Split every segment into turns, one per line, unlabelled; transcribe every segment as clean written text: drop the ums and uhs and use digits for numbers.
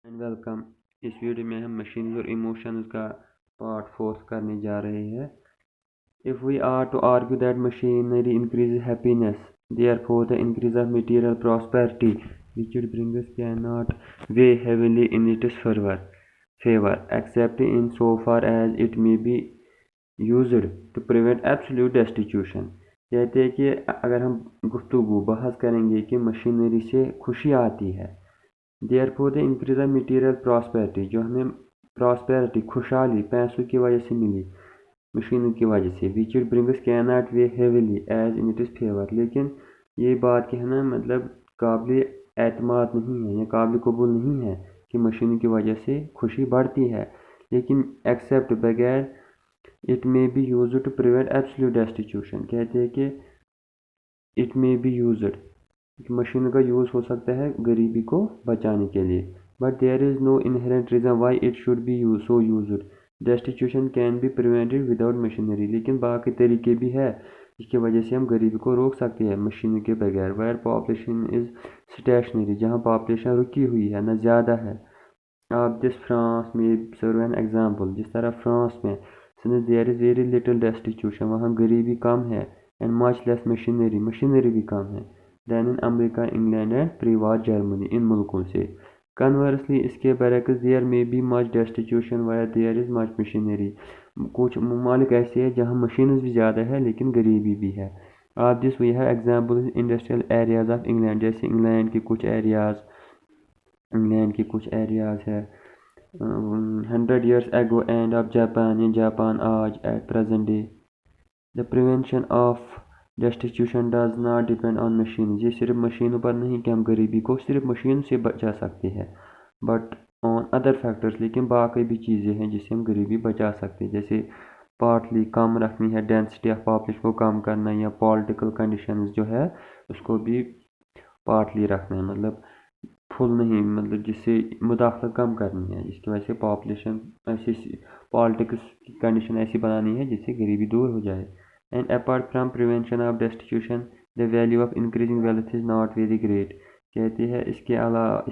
And welcome. Us video میں ہم machines اور ایموشنز کا پارٹ 4 کرنے جا رہے ہیں. If we are to argue that machinery increases happiness, therefore the increase of material prosperity which it brings cannot weigh heavily in its favor, except in so far as it may be used to prevent absolute destitution. کہتے ہیں کہ اگر ہم گفتگو بحث کریں گے کہ مشینری سے خوشی آتی ہے، therefore the increase of material prosperity، جو ہمیں پراسپیرٹی خوشحالی پیسوں کی وجہ سے ملی مشینوں کی وجہ سے، which it brings cannot weigh heavily as in its favor، لیکن یہ بات کہنا مطلب قابل اعتماد نہیں ہے یا قابل قبول نہیں ہے کہ مشینوں کی وجہ سے خوشی بڑھتی ہے، لیکن ایکسیپٹ بغیر it may be used to prevent absolute destitution، کہتے ہیں کہ it may be used، مشینوں کا یوز ہو سکتا ہے غریبی کو بچانے کے لیے، but there is no inherent reason why it should be so used. Destitution can be prevented without machinery، لیکن باقی طریقے بھی ہے جس کی وجہ سے ہم غریبی کو روک سکتے ہیں مشینوں کے بغیر. where population is stationary، جہاں پاپولیشن رکی ہوئی ہے نہ زیادہ ہے. of this France may serve an example، جس طرح فرانس میں since there is very little destitution، وہاں غریبی کم ہے، and much less مشینری بھی کم ہے than in America, England and prewar Germany, ان ملکوں سے. Conversely، اس کے برعکس there may be much destitution where there is much machinery، کچھ ممالک ایسے ہیں جہاں مشینز بھی زیادہ ہے لیکن غریبی بھی ہے. of this we have examples in industrial areas of England، جیسے انگلینڈ کے کچھ ایریاز ہے 100 years ago and of Japan آج at present day. The prevention of destitution does not depend on machines، یہ صرف مشینوں پر نہیں کہ ہم غریبی کو صرف مشین سے بچا سکتے ہیں، but on other factors، لیکن باقی بھی چیزیں ہیں جس سے ہم غریبی بچا سکتے ہیں، جیسے پارٹلی کم رکھنی ہے ڈینسٹی آف پاپولیشن کو کم کرنا، یا پولیٹیکل کنڈیشنز جو ہے اس کو بھی پارٹلی رکھنا ہے، مطلب فل نہیں، مطلب جس سے مداخلت کم کرنی ہے، جس کی وجہ سے پاپولیشن ایسی پالیٹکس کی کنڈیشن ایسی بنانی ہے جس سے غریبی دور ہو جائے. And apart from prevention of destitution، the value of increasing wealth is not very great، کہتے ہیں اس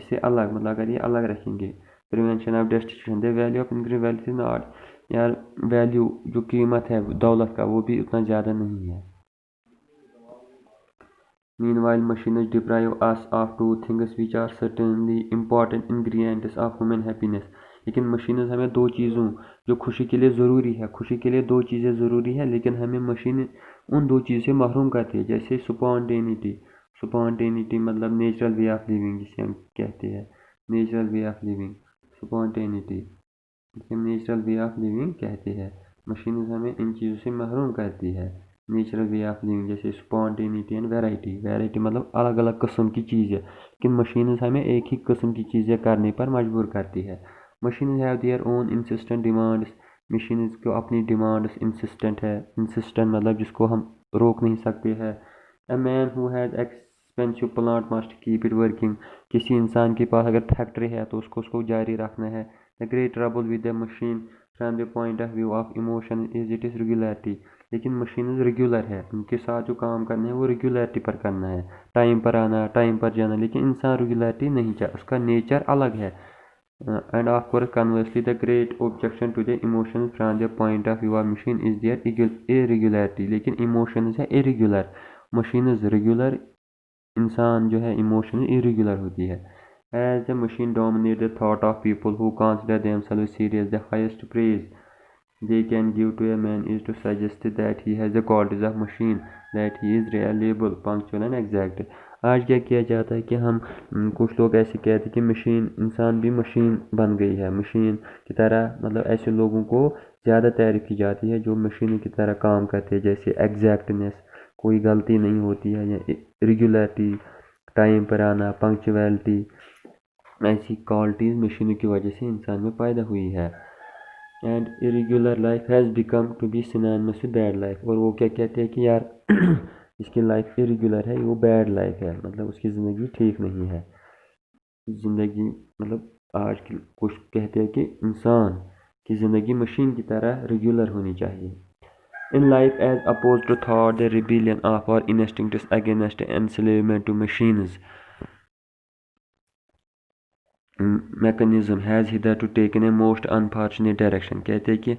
سے الگ، مطلب اگر یہ الگ رکھیں گے prevention of destitution، the value of increasing wealth is not، یار ویلیو جو قیمت ہے دولت کا وہ بھی اتنا زیادہ نہیں ہے. Meanwhile machines deprive us of two things which are certainly important ingredients of human happiness، لیکن مشینز ہمیں دو چیزوں جو خوشی کے لیے ضروری ہے، خوشی کے لیے دو چیزیں ضروری ہے لیکن ہمیں مشین ان دو چیزوں سے محروم کرتی ہے، جیسے سپونٹینیٹی مطلب نیچرل وے آف لیونگ جسے ہم کہتے ہیں، نیچرل وے آف لیونگ، سپونٹینیٹی جسے ہم نیچرل وے آف لیونگ کہتے ہیں. مشینز ہمیں ان چیزوں سے محروم کرتی ہے نیچرل وے آف لیونگ، جیسے سپونٹینیٹی اینڈ ویرائٹی مطلب الگ الگ قسم کی چیزیں، لیکن مشینز ہمیں ایک ہی قسم کی چیزیں کرنے پر مجبور کرتی ہے. Machines have their own insistent demands, machines کو اپنی ڈیمانڈس انسسٹنٹ ہے، انسسٹنٹ مطلب جس کو ہم روک نہیں سکتے ہے. A man who has expensive plant must keep it working, کسی انسان کے پاس اگر فیکٹری ہے تو اس کو جاری رکھنا ہے. The great trouble with the machine from the point of view of emotion is it is regularity, لیکن مشینز ریگولر ہے، ان کے ساتھ جو کام کرنا ہے وہ ریگولیرٹی پر کرنا ہے، ٹائم پر آنا ٹائم پر جانا، لیکن انسان ریگولیرٹی نہیں چاہتا، اس کا نیچر الگ ہے. And of course conversely the great objection to the emotions from the point of view of machine is their irregularity، لیکن emotions ہے irregular، machines regular، انسان جو ہے emotion irregular ہوتی ہے. As the machine dominate the thought of people who consider themselves serious، the highest praise they can give to a man is to suggest that he has the qualities of machine، that he is reliable، punctual and exact. آج کیا کیا جاتا ہے کہ ہم کچھ لوگ ایسے کہتے ہیں کہ مشین، انسان بھی مشین بن گئی ہے، مشین کی طرح، مطلب ایسے لوگوں کو زیادہ تعریف کی جاتی ہے جو مشینوں کی طرح کام کرتے ہیں، جیسے ایگزیکٹنیس، کوئی غلطی نہیں ہوتی ہے، یا ریگولیرٹی، ٹائم پر آنا، پنکچویلٹی، ایسی کوالٹیز مشینوں کی وجہ سے انسان میں پیدا ہوئی ہے. And irregular life has become to be synonymous with bad life، اور وہ کیا کہتے ہیں کہ یار اس کی لائف irregular ہے، وہ بیڈ لائف ہے، مطلب اس کی زندگی ٹھیک نہیں ہے زندگی، مطلب آج کی کچھ کہتے ہیں کہ انسان کی زندگی مشین کی طرح ریگولر ہونی چاہیے. In life as opposed to thought، the rebellion of our instincts against enslavement to machines. mechanism has hitherto taken a most unfortunate direction. کہتے ہیں کہ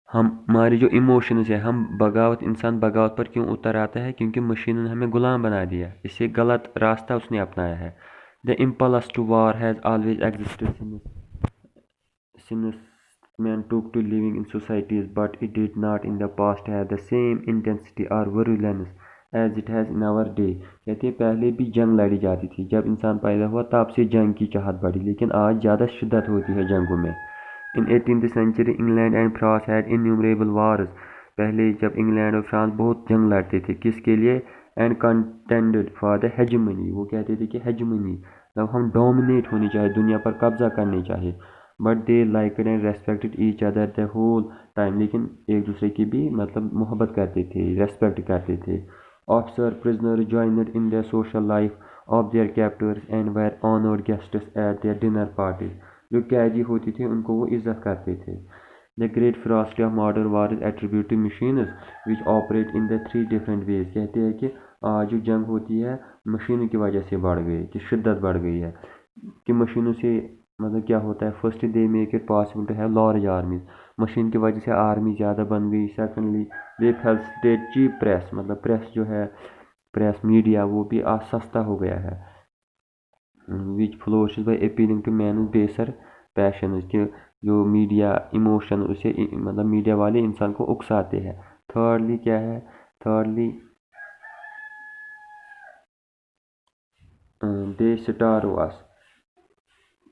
ہماری جو ایموشنز ہے، ہم بغاوت، انسان بغاوت پر کیوں اتر آتا ہے؟ کیونکہ مشینوں نے ہمیں غلام بنا دیا، اسے غلط راستہ اس نے اپنایا ہے. The impulse to war has always existed since man took to living in societies, but it did not in the past have the same intensity or virulence as it has in our day. کہتے ہیں پہلے بھی جنگ لڑی جاتی تھی، جب انسان پیدا ہوا تب سے جنگ کی چاہت بڑھی، لیکن آج زیادہ شدت ہوتی ہے جنگوں میں. In 18th century, England and France had innumerable wars. پہلے جب انگلینڈ اور فرانس بہت جنگ لڑتے تھے، کس کے لیے؟ اینڈ کنٹینڈڈ فار دا ہیجمنی، وہ کہتے تھے کہ ہیجمنی مطلب ہم ڈومینیٹ ہونی چاہیے، دنیا پر قبضہ کرنی چاہیے. But they liked and respected each other the whole time, لیکن ایک دوسرے کی بھی مطلب محبت کرتے تھے، ریسپیکٹ کرتے تھے. Officer prisoner joined in the social life of their captors and were honoured guests at their dinner parties. جو قیدی ہوتی تھے ان کو وہ عزت کرتے تھے. The great ferocity of modern war is attributed to machines which operate in the three different ways. کہتے ہیں کہ آج جو جنگ ہوتی ہے مشینوں کی وجہ سے بڑھ گئی، کہ شدت بڑھ گئی ہے. کہ مشینوں سے مطلب کیا ہوتا ہے؟ First they make it possible to have large armies, machine کی وجہ سے آرمی زیادہ بن گئی. Secondly they facilitate cheap press, مطلب پریس جو ہے، پریس میڈیا وہ بھی سستا ہو گیا ہے. Which flourishes by appealing to man's baser passions, کہ جو میڈیا ایموشن اسے مطلب میڈیا والے انسان کو اکساتے ہیں. تھرڈلی کیا ہے؟ تھرڈلی دے سٹارو اس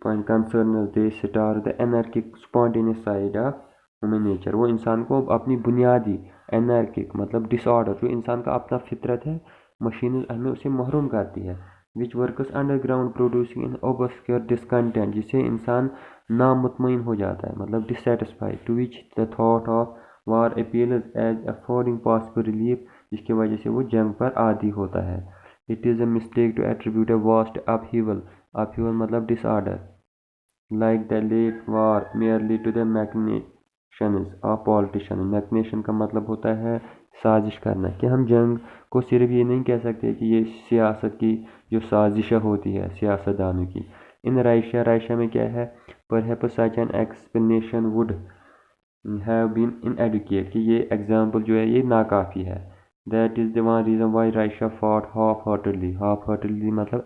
point concerns the star the anarchic spontaneous side of human nature. وہ انسان کو اپنی بنیادی انارکک مطلب ڈس آرڈر جو انسان کا اپنا فطرت ہے، مشین ہمیں اسے محروم کرتی ہے. Which works underground producing an obscure discontent, جس سے انسان نامطمئن ہو جاتا ہے، مطلب dissatisfy. To which the thought of war appeals as affording possible relief, جس کی وجہ سے وہ جنگ پر عادی ہوتا ہے. It is a mistake to attribute a vast upheaval مطلب disorder like the late war merely to the machinations of politician. Machination کا مطلب ہوتا ہے سازش کرنا، کہ ہم جنگ کو صرف یہ نہیں کہہ سکتے کہ یہ سیاست کی جو سازشیں ہوتی ہے سیاست دانوں کی. ان رائشیا میں کیا ہے؟ perhaps such an explanation would have been inadequate، کہ یہ ایگزامپل جو ہے یہ ناکافی ہے. that is the one reason why Russia fought half-heartedly مطلب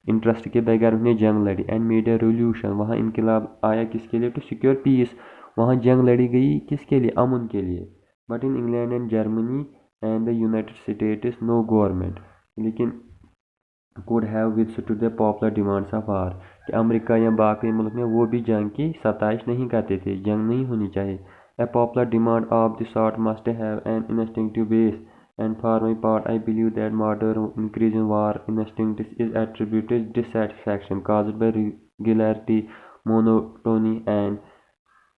انٹرسٹ کے بغیر انہیں جنگ لڑی. اینڈ میڈ اے ریولیوشن، وہاں انقلاب آیا کس کے لیے؟ ٹو سیکیور پیس، وہاں جنگ لڑی گئی کس کے لیے؟ امن کے لیے. But in England and Germany and the United States no government لیکن could have withstood the popular demands of war، کہ امریکہ یا باقی ملک میں وہ بھی جنگ کی ستائش نہیں کرتے تھے، جنگ نہیں ہونی چاہیے. A popular demand of the sort must have an instinctive base، and for my part I believe that modern increase in war instincts is attributed dissatisfaction caused by regularity, monotony and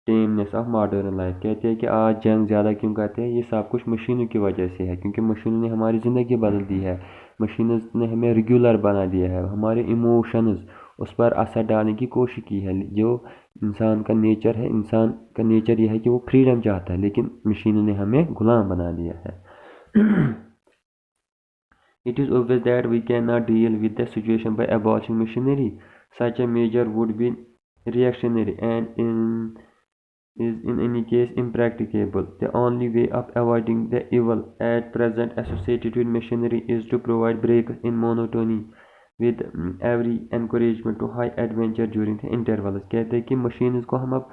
tameness of modern life. کہتے ہیں کہ آج جنگ زیادہ کیوں کرتے ہیں؟ یہ سب کچھ مشینوں کی وجہ سے ہے، کیونکہ مشینوں نے ہماری زندگی بدل دی ہے، مشینز نے ہمیں ریگولر بنا دیا ہے. ہمارے ایموشنز اس پر اثر ڈالنے کی کوشش کی ہے. جو انسان کا نیچر ہے، انسان کا نیچر یہ ہے کہ وہ فریڈم چاہتا ہے، لیکن مشینوں نے ہمیں غلام بنا دیا ہے. It is obvious that we cannot deal with the situation by abolishing machinery. Such a measure would be reactionary and is in any case impracticable. The only way of avoiding the evil at present associated with machinery is to provide breaks in monotony with every encouragement to high adventure during the intervals. کہتے ہیں کہ machines کو ہم اب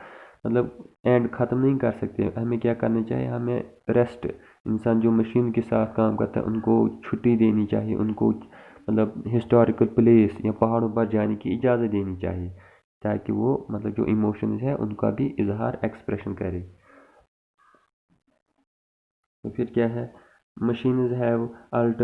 مطلب and ختم نہیں کر سکتے. ہمیں کیا کرنا چاہیے؟ ہمیں ریسٹ، انسان جو مشین کے ساتھ کام کرتا ہے ان کو چھٹی دینی چاہیے، ان کو مطلب ہسٹوریکل پلیس یا پہاڑوں پر جانے کی اجازت دینی چاہیے، تاکہ وہ مطلب جو ایموشنز ہے ان کا بھی اظہار ایکسپریشن کرے. تو پھر کیا ہے؟ Machines have الٹرڈ